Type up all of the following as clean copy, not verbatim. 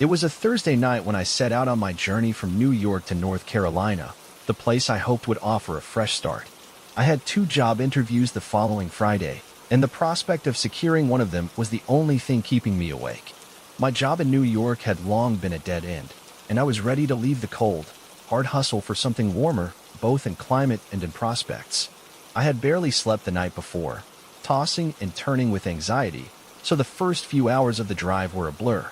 It was a Thursday night when I set out on my journey from New York to North Carolina, the place I hoped would offer a fresh start. I had 2 job interviews the following Friday, and the prospect of securing one of them was the only thing keeping me awake. My job in New York had long been a dead end, and I was ready to leave the cold, hard hustle for something warmer, both in climate and in prospects. I had barely slept the night before, tossing and turning with anxiety, so the first few hours of the drive were a blur.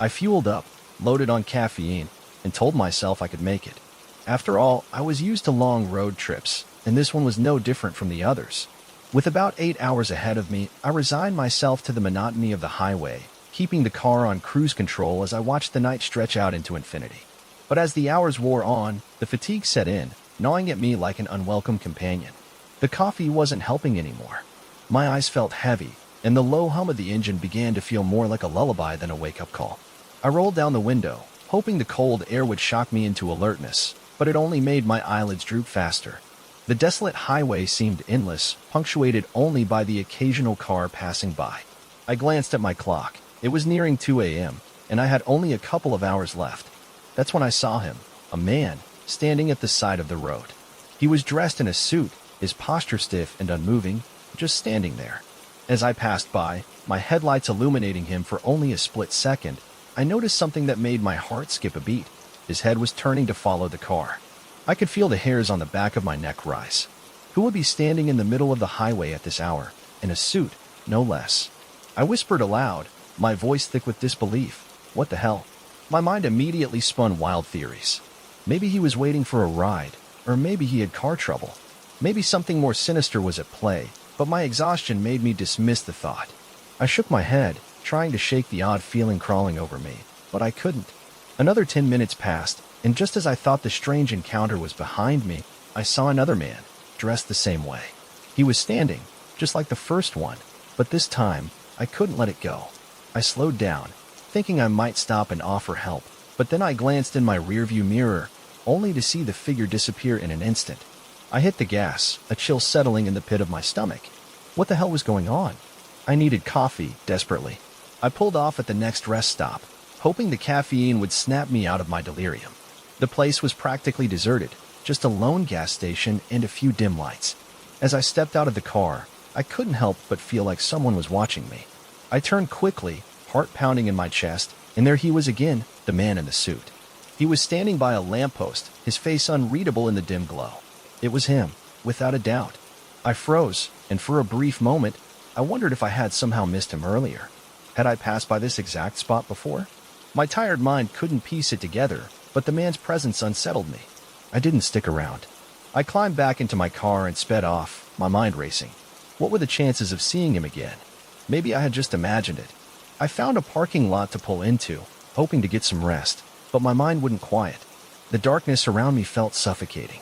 I fueled up, loaded on caffeine, and told myself I could make it. After all, I was used to long road trips, and this one was no different from the others. With about 8 hours ahead of me, I resigned myself to the monotony of the highway, keeping the car on cruise control as I watched the night stretch out into infinity. But as the hours wore on, the fatigue set in, gnawing at me like an unwelcome companion. The coffee wasn't helping anymore. My eyes felt heavy, and the low hum of the engine began to feel more like a lullaby than a wake-up call. I rolled down the window, hoping the cold air would shock me into alertness, but it only made my eyelids droop faster. The desolate highway seemed endless, punctuated only by the occasional car passing by. I glanced at my clock. It was nearing 2 a.m., and I had only a couple of hours left. That's when I saw him, a man, standing at the side of the road. He was dressed in a suit, his posture stiff and unmoving, just standing there. As I passed by, my headlights illuminating him for only a split second, I noticed something that made my heart skip a beat. His head was turning to follow the car. I could feel the hairs on the back of my neck rise. Who would be standing in the middle of the highway at this hour, in a suit, no less? I whispered aloud, my voice thick with disbelief. What the hell? My mind immediately spun wild theories. Maybe he was waiting for a ride, or maybe he had car trouble. Maybe something more sinister was at play, but my exhaustion made me dismiss the thought. I shook my head, trying to shake the odd feeling crawling over me, but I couldn't. Another 10 minutes passed, and just as I thought the strange encounter was behind me, I saw another man, dressed the same way. He was standing, just like the first one, but this time, I couldn't let it go. I slowed down, thinking I might stop and offer help, but then I glanced in my rearview mirror, only to see the figure disappear in an instant. I hit the gas, a chill settling in the pit of my stomach. What the hell was going on? I needed coffee, desperately. I pulled off at the next rest stop, hoping the caffeine would snap me out of my delirium. The place was practically deserted, just a lone gas station and a few dim lights. As I stepped out of the car, I couldn't help but feel like someone was watching me. I turned quickly, heart pounding in my chest, and there he was again, the man in the suit. He was standing by a lamppost, his face unreadable in the dim glow. It was him, without a doubt. I froze, and for a brief moment, I wondered if I had somehow missed him earlier. Had I passed by this exact spot before? My tired mind couldn't piece it together, but the man's presence unsettled me. I didn't stick around. I climbed back into my car and sped off, my mind racing. What were the chances of seeing him again? Maybe I had just imagined it. I found a parking lot to pull into, hoping to get some rest, but my mind wouldn't quiet. The darkness around me felt suffocating.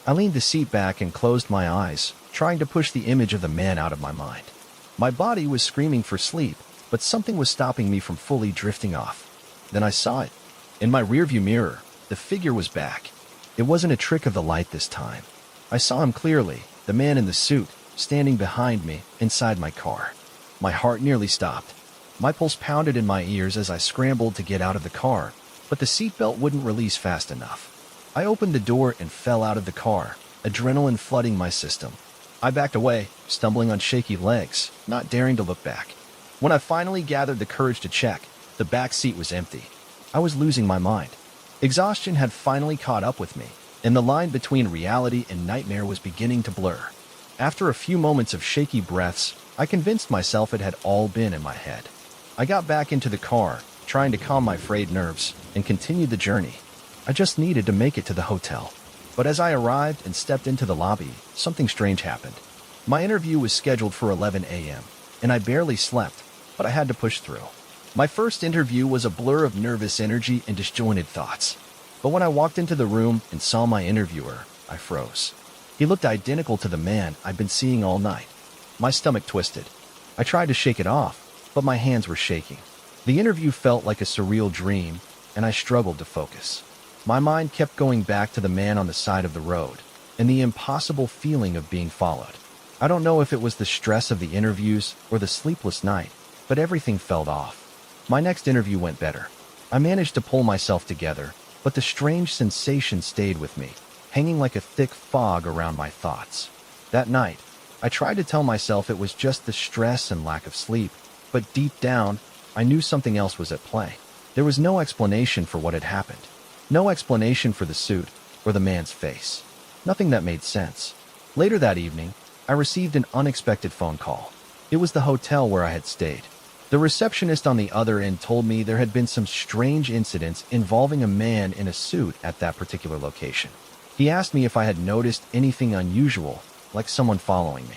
I leaned the seat back and closed my eyes, trying to push the image of the man out of my mind. My body was screaming for sleep, but something was stopping me from fully drifting off. Then I saw it. In my rearview mirror, the figure was back. It wasn't a trick of the light this time. I saw him clearly, the man in the suit, standing behind me, inside my car. My heart nearly stopped. My pulse pounded in my ears as I scrambled to get out of the car, but the seatbelt wouldn't release fast enough. I opened the door and fell out of the car, adrenaline flooding my system. I backed away, stumbling on shaky legs, not daring to look back. When I finally gathered the courage to check, the back seat was empty. I was losing my mind. Exhaustion had finally caught up with me, and the line between reality and nightmare was beginning to blur. After a few moments of shaky breaths, I convinced myself it had all been in my head. I got back into the car, trying to calm my frayed nerves, and continued the journey. I just needed to make it to the hotel. But as I arrived and stepped into the lobby, something strange happened. My interview was scheduled for 11 a.m., and I barely slept, but I had to push through. My first interview was a blur of nervous energy and disjointed thoughts. But when I walked into the room and saw my interviewer, I froze. He looked identical to the man I'd been seeing all night. My stomach twisted. I tried to shake it off, but my hands were shaking. The interview felt like a surreal dream, and I struggled to focus. My mind kept going back to the man on the side of the road, and the impossible feeling of being followed. I don't know if it was the stress of the interviews or the sleepless night, but everything felt off. My next interview went better. I managed to pull myself together, but the strange sensation stayed with me, hanging like a thick fog around my thoughts. That night, I tried to tell myself it was just the stress and lack of sleep, but deep down, I knew something else was at play. There was no explanation for what had happened. No explanation for the suit or the man's face. Nothing that made sense. Later that evening, I received an unexpected phone call. It was the hotel where I had stayed. The receptionist on the other end told me there had been some strange incidents involving a man in a suit at that particular location. He asked me if I had noticed anything unusual, like someone following me.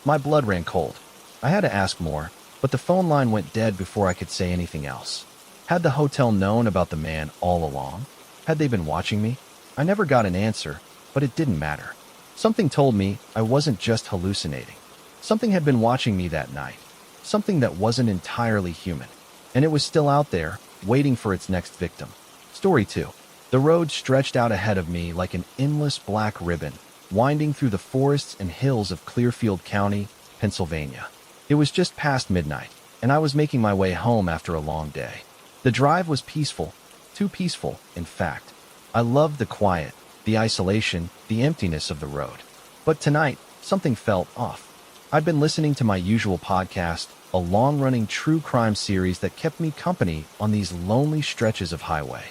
My blood ran cold. I had to ask more, but the phone line went dead before I could say anything else. Had the hotel known about the man all along? Had they been watching me? I never got an answer, but it didn't matter. Something told me I wasn't just hallucinating. Something had been watching me that night. Something that wasn't entirely human. And it was still out there, waiting for its next victim. Story 2. The road stretched out ahead of me like an endless black ribbon, winding through the forests and hills of Clearfield County, Pennsylvania. It was just past midnight, and I was making my way home after a long day. The drive was peaceful, too peaceful, in fact. I loved the quiet, the isolation, the emptiness of the road. But tonight, something felt off. I'd been listening to my usual podcast, a long-running true crime series that kept me company on these lonely stretches of highway.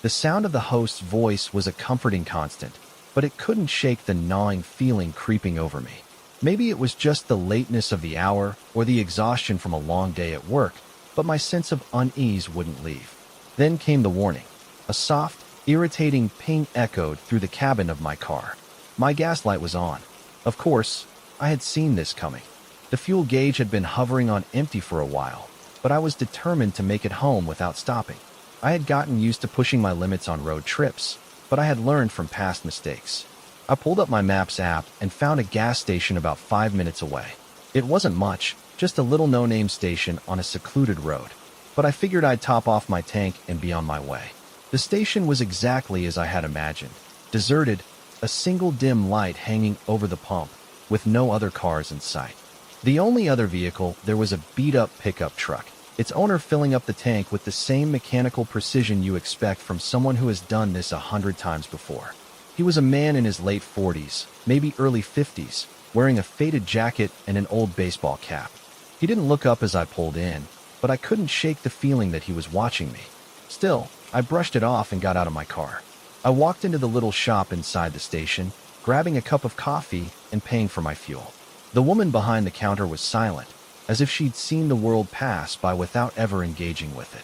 The sound of the host's voice was a comforting constant, but it couldn't shake the gnawing feeling creeping over me. Maybe it was just the lateness of the hour or the exhaustion from a long day at work, but my sense of unease wouldn't leave. Then came the warning. A soft, irritating ping echoed through the cabin of my car. My gas light was on. Of course, I had seen this coming. The fuel gauge had been hovering on empty for a while, but I was determined to make it home without stopping. I had gotten used to pushing my limits on road trips, but I had learned from past mistakes. I pulled up my Maps app and found a gas station about 5 minutes away. It wasn't much, just a little no-name station on a secluded road, but I figured I'd top off my tank and be on my way. The station was exactly as I had imagined. Deserted, a single dim light hanging over the pump, with no other cars in sight. The only other vehicle, there was a beat-up pickup truck, its owner filling up the tank with the same mechanical precision you expect from someone who has done this 100 times before. He was a man in his late 40s, maybe early 50s, wearing a faded jacket and an old baseball cap. He didn't look up as I pulled in, but I couldn't shake the feeling that he was watching me. Still, I brushed it off and got out of my car. I walked into the little shop inside the station, grabbing a cup of coffee and paying for my fuel. The woman behind the counter was silent, as if she'd seen the world pass by without ever engaging with it.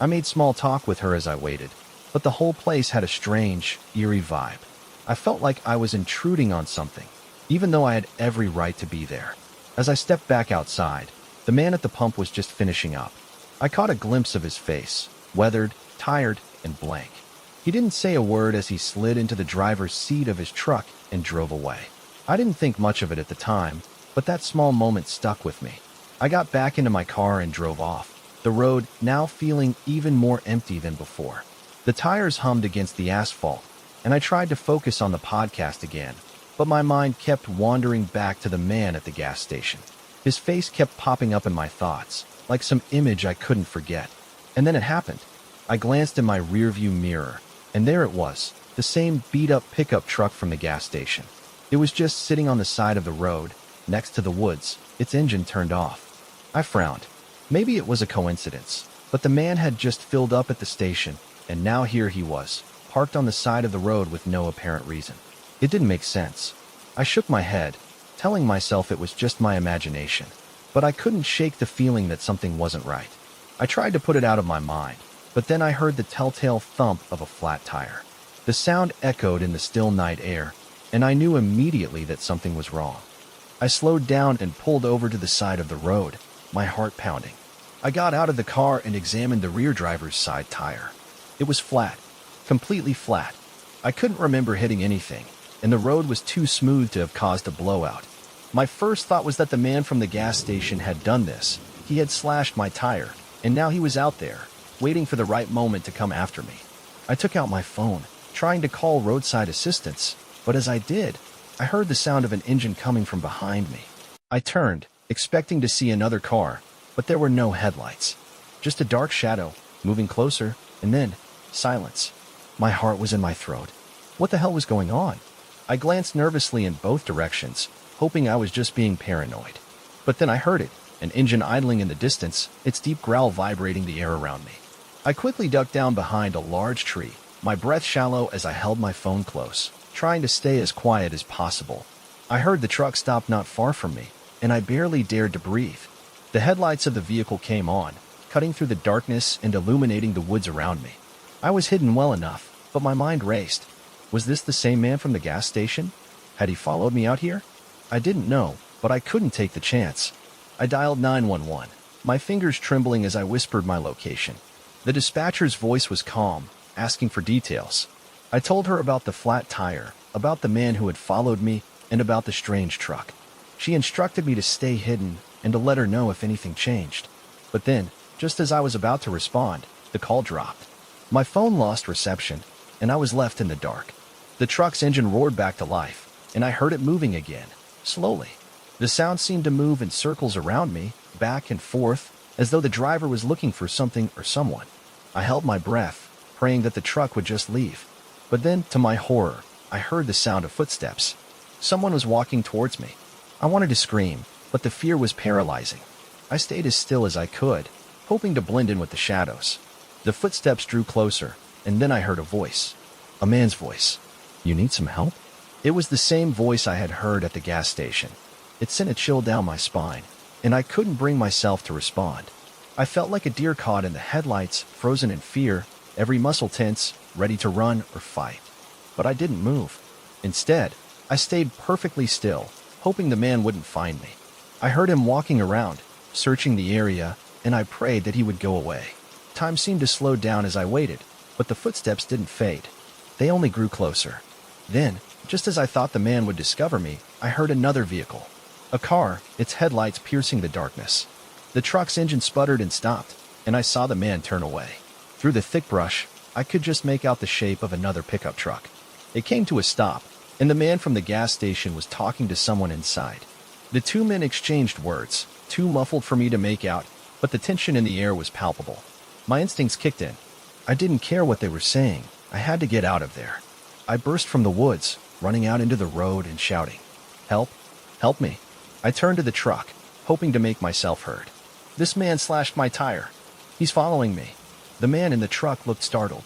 I made small talk with her as I waited, but the whole place had a strange, eerie vibe. I felt like I was intruding on something, even though I had every right to be there. As I stepped back outside, the man at the pump was just finishing up. I caught a glimpse of his face, weathered, tired, and blank. He didn't say a word as he slid into the driver's seat of his truck and drove away. I didn't think much of it at the time, but that small moment stuck with me. I got back into my car and drove off, the road now feeling even more empty than before. The tires hummed against the asphalt, and I tried to focus on the podcast again, but my mind kept wandering back to the man at the gas station. His face kept popping up in my thoughts, like some image I couldn't forget. And then it happened. I glanced in my rearview mirror, and there it was, the same beat-up pickup truck from the gas station. It was just sitting on the side of the road, next to the woods, its engine turned off. I frowned. Maybe it was a coincidence, but the man had just filled up at the station, and now here he was, parked on the side of the road with no apparent reason. It didn't make sense. I shook my head, telling myself it was just my imagination, but I couldn't shake the feeling that something wasn't right. I tried to put it out of my mind, but then I heard the telltale thump of a flat tire. The sound echoed in the still night air, and I knew immediately that something was wrong. I slowed down and pulled over to the side of the road, my heart pounding. I got out of the car and examined the rear driver's side tire. It was flat, completely flat. I couldn't remember hitting anything, and the road was too smooth to have caused a blowout. My first thought was that the man from the gas station had done this. He had slashed my tire, and now he was out there, waiting for the right moment to come after me. I took out my phone, trying to call roadside assistance, but as I did, I heard the sound of an engine coming from behind me. I turned, expecting to see another car, but there were no headlights. Just a dark shadow, moving closer And then, silence. My heart was in my throat. What the hell was going on? I glanced nervously in both directions, hoping I was just being paranoid. But then I heard it, an engine idling in the distance, its deep growl vibrating the air around me. I quickly ducked down behind a large tree, my breath shallow as I held my phone close, trying to stay as quiet as possible. I heard the truck stop not far from me, and I barely dared to breathe. The headlights of the vehicle came on, cutting through the darkness and illuminating the woods around me. I was hidden well enough, but my mind raced. Was this the same man from the gas station? Had he followed me out here? I didn't know, but I couldn't take the chance. I dialed 911, my fingers trembling as I whispered my location. The dispatcher's voice was calm, asking for details. I told her about the flat tire, about the man who had followed me, and about the strange truck. She instructed me to stay hidden and to let her know if anything changed. But then, just as I was about to respond, the call dropped. My phone lost reception, and I was left in the dark. The truck's engine roared back to life, and I heard it moving again, slowly. The sound seemed to move in circles around me, back and forth, as though the driver was looking for something or someone. I held my breath, praying that the truck would just leave. But then, to my horror, I heard the sound of footsteps. Someone was walking towards me. I wanted to scream, but the fear was paralyzing. I stayed as still as I could, hoping to blend in with the shadows. The footsteps drew closer, and then I heard a voice. A man's voice. "You need some help?" It was the same voice I had heard at the gas station. It sent a chill down my spine, and I couldn't bring myself to respond. I felt like a deer caught in the headlights, frozen in fear, every muscle tense, ready to run or fight. But I didn't move. Instead, I stayed perfectly still, hoping the man wouldn't find me. I heard him walking around, searching the area, and I prayed that he would go away. Time seemed to slow down as I waited, but the footsteps didn't fade. They only grew closer. Then, just as I thought the man would discover me, I heard another vehicle. A car, its headlights piercing the darkness. The truck's engine sputtered and stopped, and I saw the man turn away. Through the thick brush, I could just make out the shape of another pickup truck. It came to a stop, and the man from the gas station was talking to someone inside. The two men exchanged words, too muffled for me to make out, but the tension in the air was palpable. My instincts kicked in. I didn't care what they were saying. I had to get out of there. I burst from the woods, running out into the road and shouting, "Help! Help me!" I turned to the truck, hoping to make myself heard. This man slashed my tire. He's following me. The man in the truck looked startled.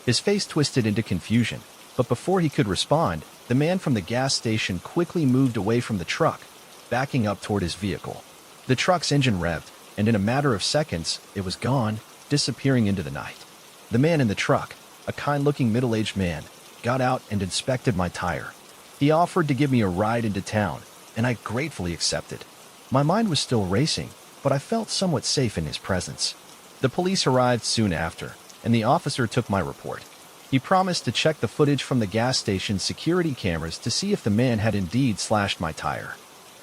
His face twisted into confusion, but before he could respond, the man from the gas station quickly moved away from the truck, backing up toward his vehicle. The truck's engine revved, and in a matter of seconds, it was gone, disappearing into the night. The man in the truck, a kind-looking middle-aged man, got out and inspected my tire. He offered to give me a ride into town, and I gratefully accepted. My mind was still racing, but I felt somewhat safe in his presence. The police arrived soon after, and the officer took my report. He promised to check the footage from the gas station's security cameras to see if the man had indeed slashed my tire.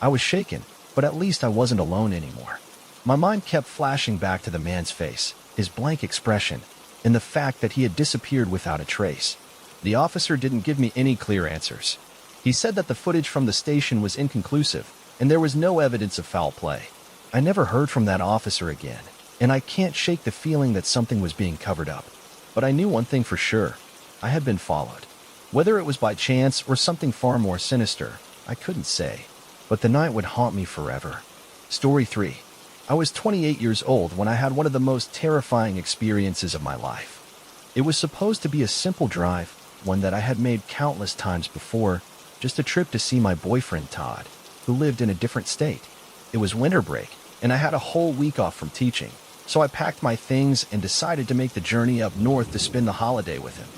I was shaken, but at least I wasn't alone anymore. My mind kept flashing back to the man's face, his blank expression, and the fact that he had disappeared without a trace. The officer didn't give me any clear answers. He said that the footage from the station was inconclusive, and there was no evidence of foul play. I never heard from that officer again, and I can't shake the feeling that something was being covered up. But I knew one thing for sure. I had been followed. Whether it was by chance or something far more sinister, I couldn't say. But the night would haunt me forever. Story 3. I was 28 years old when I had one of the most terrifying experiences of my life. It was supposed to be a simple drive, one that I had made countless times before, just a trip to see my boyfriend Todd, who lived in a different state. It was winter break, and I had a whole week off from teaching, so I packed my things and decided to make the journey up north to spend the holiday with him.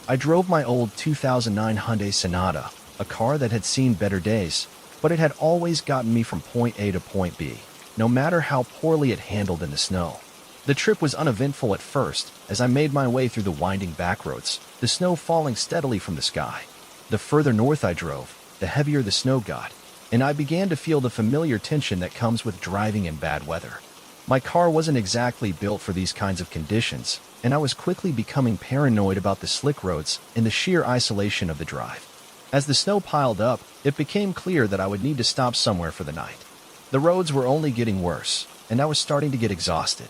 I drove my old 2009 Hyundai Sonata, a car that had seen better days, but it had always gotten me from point A to point B, no matter how poorly it handled in the snow. The trip was uneventful at first, as I made my way through the winding back roads, the snow falling steadily from the sky. The further north I drove, the heavier the snow got, and I began to feel the familiar tension that comes with driving in bad weather. My car wasn't exactly built for these kinds of conditions, and I was quickly becoming paranoid about the slick roads and the sheer isolation of the drive. As the snow piled up, it became clear that I would need to stop somewhere for the night. The roads were only getting worse, and I was starting to get exhausted.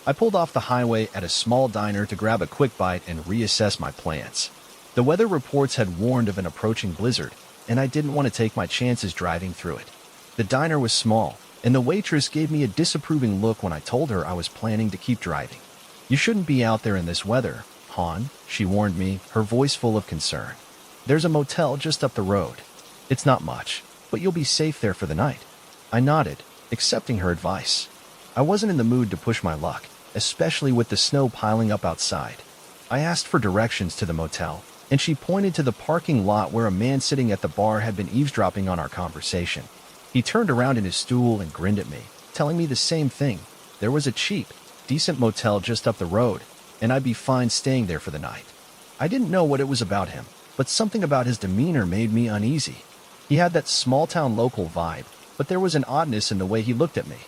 I pulled off the highway at a small diner to grab a quick bite and reassess my plans. The weather reports had warned of an approaching blizzard, and I didn't want to take my chances driving through it. The diner was small, and the waitress gave me a disapproving look when I told her I was planning to keep driving. "You shouldn't be out there in this weather, hon," she warned me, her voice full of concern. "There's a motel just up the road. It's not much, but you'll be safe there for the night." I nodded, accepting her advice. I wasn't in the mood to push my luck, especially with the snow piling up outside. I asked for directions to the motel, and she pointed to the parking lot where a man sitting at the bar had been eavesdropping on our conversation. He turned around in his stool and grinned at me, telling me the same thing. There was a cheap, decent motel just up the road, and I'd be fine staying there for the night. I didn't know what it was about him, but something about his demeanor made me uneasy. He had that small-town local vibe, but there was an oddness in the way he looked at me.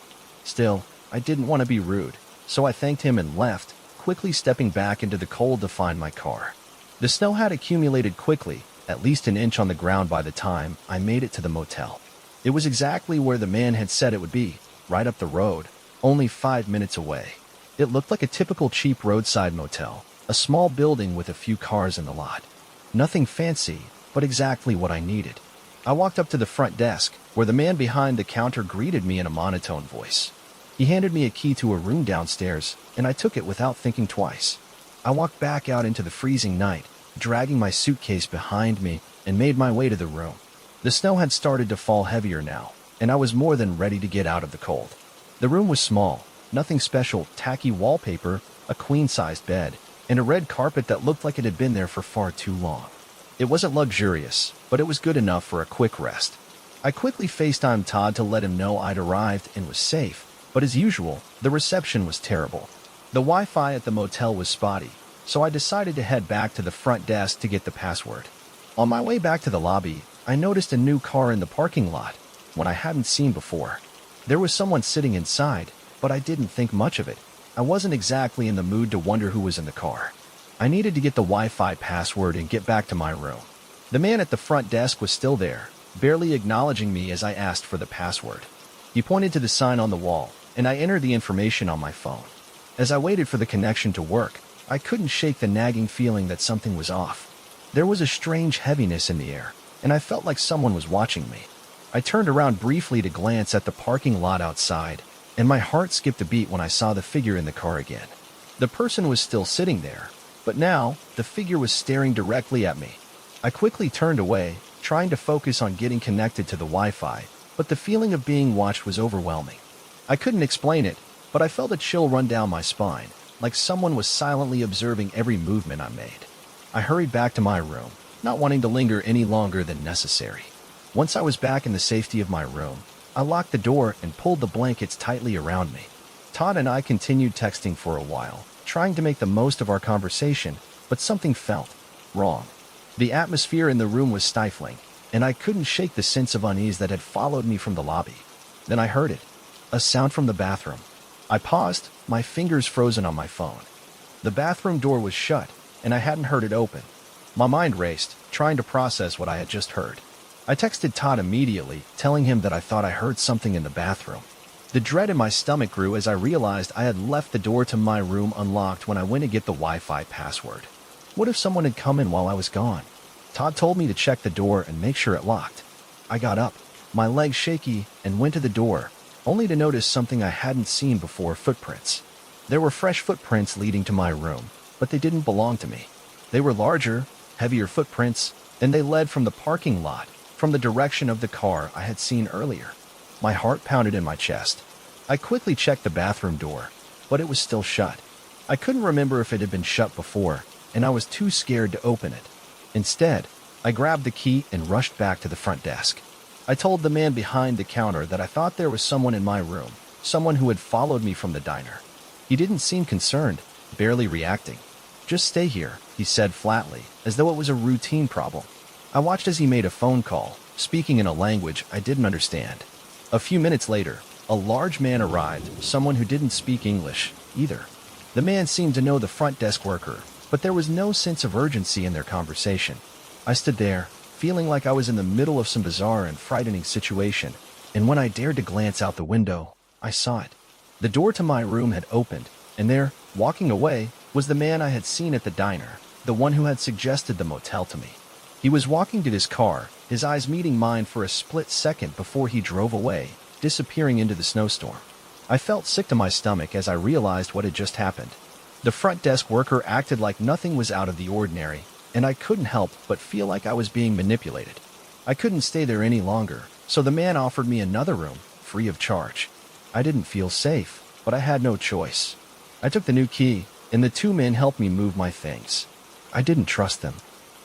Still, I didn't want to be rude, so I thanked him and left, quickly stepping back into the cold to find my car. The snow had accumulated quickly, at least an inch on the ground by the time I made it to the motel. It was exactly where the man had said it would be, right up the road, only 5 minutes away. It looked like a typical cheap roadside motel, a small building with a few cars in the lot. Nothing fancy, but exactly what I needed. I walked up to the front desk, where the man behind the counter greeted me in a monotone voice. He handed me a key to a room downstairs, and I took it without thinking twice. I walked back out into the freezing night, dragging my suitcase behind me, and made my way to the room. The snow had started to fall heavier now, and I was more than ready to get out of the cold. The room was small, nothing special, tacky wallpaper, a queen-sized bed, and a red carpet that looked like it had been there for far too long. It wasn't luxurious, but it was good enough for a quick rest. I quickly FaceTimed Todd to let him know I'd arrived and was safe, but as usual, the reception was terrible. The Wi-Fi at the motel was spotty, so I decided to head back to the front desk to get the password. On my way back to the lobby, I noticed a new car in the parking lot, one I hadn't seen before. There was someone sitting inside, but I didn't think much of it. I wasn't exactly in the mood to wonder who was in the car. I needed to get the Wi-Fi password and get back to my room. The man at the front desk was still there, barely acknowledging me as I asked for the password. He pointed to the sign on the wall, and I entered the information on my phone. As I waited for the connection to work, I couldn't shake the nagging feeling that something was off. There was a strange heaviness in the air, and I felt like someone was watching me. I turned around briefly to glance at the parking lot outside, and my heart skipped a beat when I saw the figure in the car again. The person was still sitting there, but now the figure was staring directly at me. I quickly turned away, trying to focus on getting connected to the Wi-Fi, but the feeling of being watched was overwhelming. I couldn't explain it, but I felt a chill run down my spine, like someone was silently observing every movement I made. I hurried back to my room, not wanting to linger any longer than necessary. Once I was back in the safety of my room, I locked the door and pulled the blankets tightly around me. Todd and I continued texting for a while, trying to make the most of our conversation, but something felt wrong. The atmosphere in the room was stifling, and I couldn't shake the sense of unease that had followed me from the lobby. Then I heard it, a sound from the bathroom. I paused, my fingers frozen on my phone. The bathroom door was shut, and I hadn't heard it open. My mind raced, trying to process what I had just heard. I texted Todd immediately, telling him that I thought I heard something in the bathroom. The dread in my stomach grew as I realized I had left the door to my room unlocked when I went to get the Wi-Fi password. What if someone had come in while I was gone? Todd told me to check the door and make sure it locked. I got up, my legs shaky, and went to the door, only to notice something I hadn't seen before: footprints. There were fresh footprints leading to my room, but they didn't belong to me. They were larger, heavier footprints, and they led from the parking lot, from the direction of the car I had seen earlier. My heart pounded in my chest. I quickly checked the bathroom door, but it was still shut. I couldn't remember if it had been shut before, and I was too scared to open it. Instead, I grabbed the key and rushed back to the front desk. I told the man behind the counter that I thought there was someone in my room, someone who had followed me from the diner. He didn't seem concerned, barely reacting. "Just stay here," he said flatly, as though it was a routine problem. I watched as he made a phone call, speaking in a language I didn't understand. A few minutes later, a large man arrived, someone who didn't speak English either. The man seemed to know the front desk worker, but there was no sense of urgency in their conversation. I stood there, feeling like I was in the middle of some bizarre and frightening situation, and when I dared to glance out the window, I saw it. The door to my room had opened, And there, walking away, was the man I had seen at the diner, the one who had suggested the motel to me. He was walking to his car, his eyes meeting mine for a split second before he drove away, disappearing into the snowstorm. I felt sick to my stomach as I realized what had just happened. The front desk worker acted like nothing was out of the ordinary, and I couldn't help but feel like I was being manipulated. I couldn't stay there any longer, so the man offered me another room, free of charge. I didn't feel safe, but I had no choice. I took the new key, and the two men helped me move my things. I didn't trust them.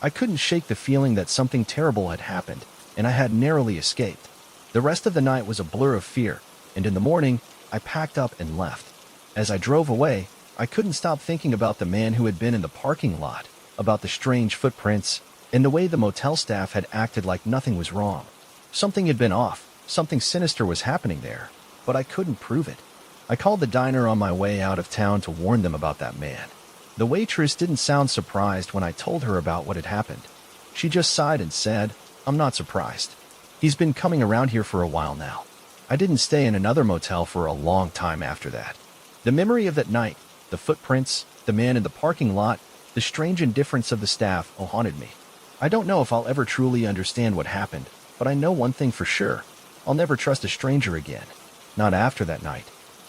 I couldn't shake the feeling that something terrible had happened, and I had narrowly escaped. The rest of the night was a blur of fear, and in the morning, I packed up and left. As I drove away, I couldn't stop thinking about the man who had been in the parking lot, about the strange footprints, and the way the motel staff had acted like nothing was wrong. Something had been off, something sinister was happening there, but I couldn't prove it. I called the diner on my way out of town to warn them about that man. The waitress didn't sound surprised when I told her about what had happened. She just sighed and said, "I'm not surprised. He's been coming around here for a while now." I didn't stay in another motel for a long time after that. The memory of that night, the footprints, the man in the parking lot, the strange indifference of the staff all haunted me. I don't know if I'll ever truly understand what happened, but I know one thing for sure. I'll never trust a stranger again. Not after that night.